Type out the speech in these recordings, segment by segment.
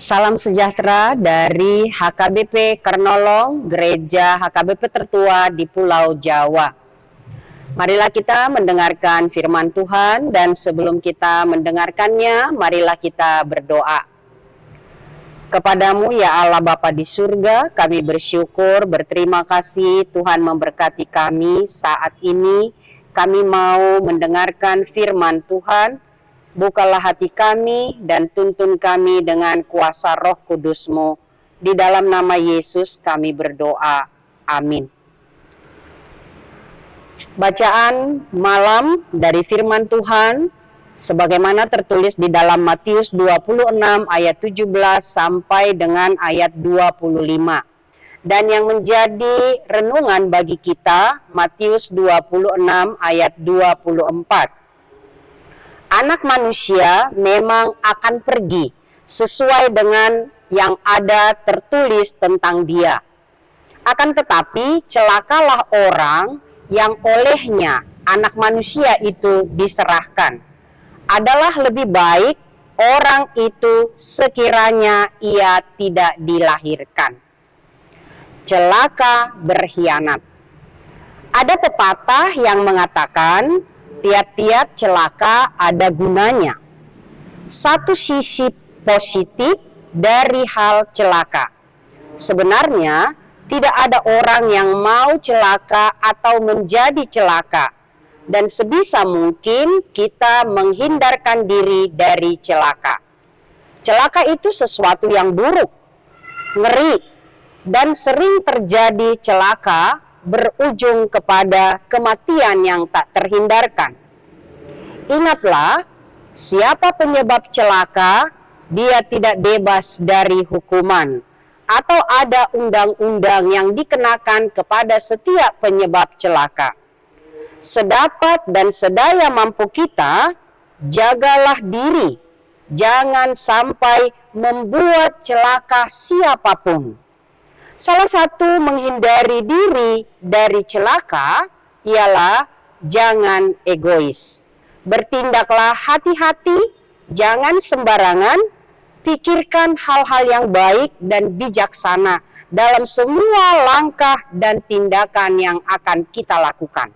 Salam sejahtera dari HKBP Kernolong, Gereja HKBP tertua di Pulau Jawa. Marilah kita mendengarkan firman Tuhan, dan sebelum kita mendengarkannya, marilah kita berdoa. Kepadamu ya Allah Bapa di surga, kami bersyukur, berterima kasih Tuhan memberkati kami saat ini. Kami mau mendengarkan firman Tuhan. Bukalah hati kami dan tuntun kami dengan kuasa Roh Kudus-Mu. Di dalam nama Yesus kami berdoa. Amin. Bacaan malam dari firman Tuhan sebagaimana tertulis di dalam Matius 26 ayat 17 sampai dengan ayat 25. Dan yang menjadi renungan bagi kita Matius 26 ayat 24. Anak manusia memang akan pergi sesuai dengan yang ada tertulis tentang dia. Akan tetapi celakalah orang yang olehnya anak manusia itu diserahkan. Adalah lebih baik orang itu sekiranya ia tidak dilahirkan. Celaka berkhianat. Ada pepatah yang mengatakan, tiap-tiap celaka ada gunanya. Satu sisi positif dari hal celaka. Sebenarnya tidak ada orang yang mau celaka atau menjadi celaka. Dan sebisa mungkin kita menghindarkan diri dari celaka. Celaka itu sesuatu yang buruk, ngeri, dan sering terjadi celaka berujung kepada kematian yang tak terhindarkan. Ingatlah, siapa penyebab celaka, dia tidak bebas dari hukuman, atau ada undang-undang yang dikenakan kepada setiap penyebab celaka. Sedapat dan sedaya mampu kita, jagalah diri, jangan sampai membuat celaka siapapun. Salah satu menghindari diri dari celaka ialah jangan egois. Bertindaklah hati-hati, jangan sembarangan, pikirkan hal-hal yang baik dan bijaksana dalam semua langkah dan tindakan yang akan kita lakukan.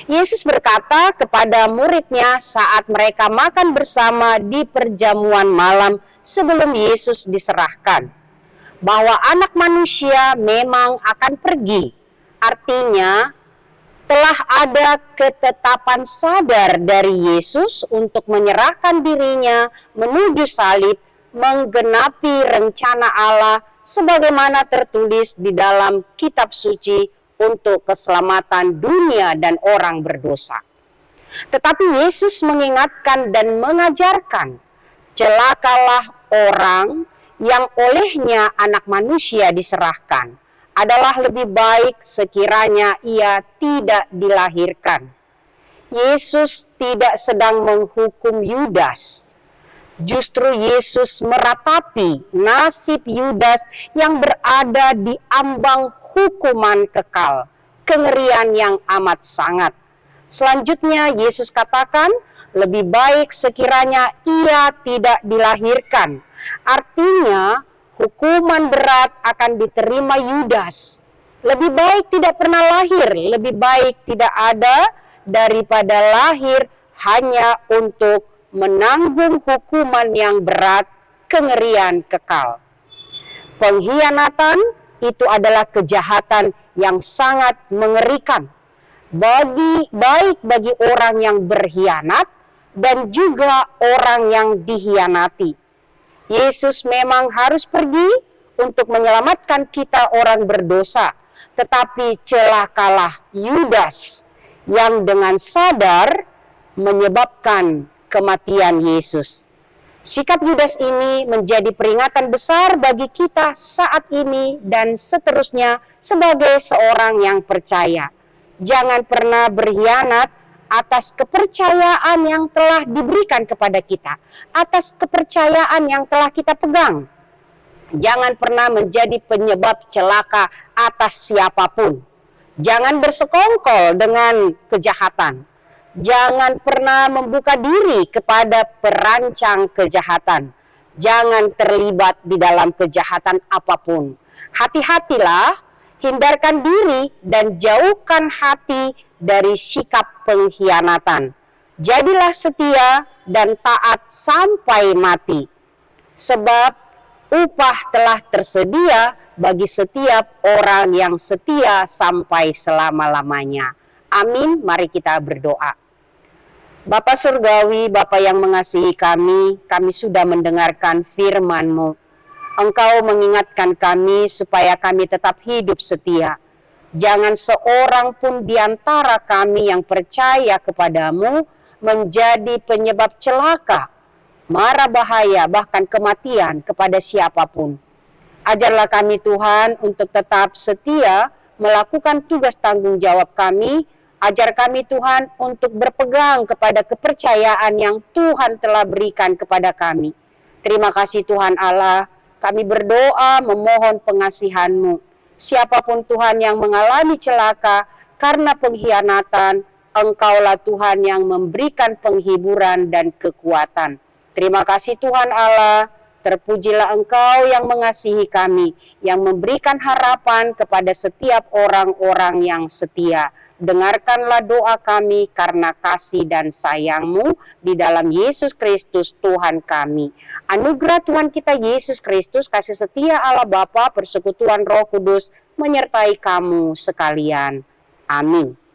Yesus berkata kepada murid-Nya saat mereka makan bersama di perjamuan malam sebelum Yesus diserahkan, bahwa anak manusia memang akan pergi. Artinya telah ada ketetapan sadar dari Yesus untuk menyerahkan dirinya menuju salib, menggenapi rencana Allah sebagaimana tertulis di dalam kitab suci untuk keselamatan dunia dan orang berdosa. Tetapi Yesus mengingatkan dan mengajarkan, celakalah orang yang olehnya anak manusia diserahkan. Adalah lebih baik sekiranya ia tidak dilahirkan. Yesus tidak sedang menghukum Yudas. Justru Yesus meratapi nasib Yudas yang berada di ambang hukuman kekal, kengerian yang amat sangat. Selanjutnya Yesus katakan, lebih baik sekiranya ia tidak dilahirkan. Artinya, hukuman berat akan diterima Yudas. Lebih baik tidak pernah lahir, lebih baik tidak ada daripada lahir hanya untuk menanggung hukuman yang berat, kengerian kekal. Pengkhianatan itu adalah kejahatan yang sangat mengerikan. Baik bagi orang yang berkhianat dan juga orang yang dikhianati. Yesus memang harus pergi untuk menyelamatkan kita orang berdosa, tetapi celakalah Yudas yang dengan sadar menyebabkan kematian Yesus. Sikap Yudas ini menjadi peringatan besar bagi kita saat ini dan seterusnya sebagai seorang yang percaya. Jangan pernah berkhianat atas kepercayaan yang telah diberikan kepada kita, atas kepercayaan yang telah kita pegang. Jangan pernah menjadi penyebab celaka atas siapapun. Jangan bersekongkol dengan kejahatan. Jangan pernah membuka diri kepada perancang kejahatan. Jangan terlibat di dalam kejahatan apapun. Hati-hatilah, hindarkan diri dan jauhkan hati dari sikap pengkhianatan. Jadilah setia dan taat sampai mati. Sebab upah telah tersedia bagi setiap orang yang setia sampai selama-lamanya. Amin, mari kita berdoa. Bapa Surgawi, Bapa yang mengasihi kami sudah mendengarkan firman-Mu. Engkau mengingatkan kami supaya kami tetap hidup setia. Jangan seorang pun di antara kami yang percaya kepadamu menjadi penyebab celaka, mara bahaya, bahkan kematian kepada siapapun. Ajarlah kami Tuhan untuk tetap setia melakukan tugas tanggung jawab kami. Ajar kami Tuhan untuk berpegang kepada kepercayaan yang Tuhan telah berikan kepada kami. Terima kasih Tuhan Allah, kami berdoa memohon pengasihan-Mu. Siapapun Tuhan yang mengalami celaka karena pengkhianatan, Engkaulah Tuhan yang memberikan penghiburan dan kekuatan. Terima kasih Tuhan Allah, terpujilah Engkau yang mengasihi kami, yang memberikan harapan kepada setiap orang-orang yang setia. Dengarkanlah doa kami karena kasih dan sayang-Mu di dalam Yesus Kristus Tuhan kami. Anugerah Tuhan kita Yesus Kristus, kasih setia Allah Bapa, persekutuan Roh Kudus menyertai kamu sekalian. Amin.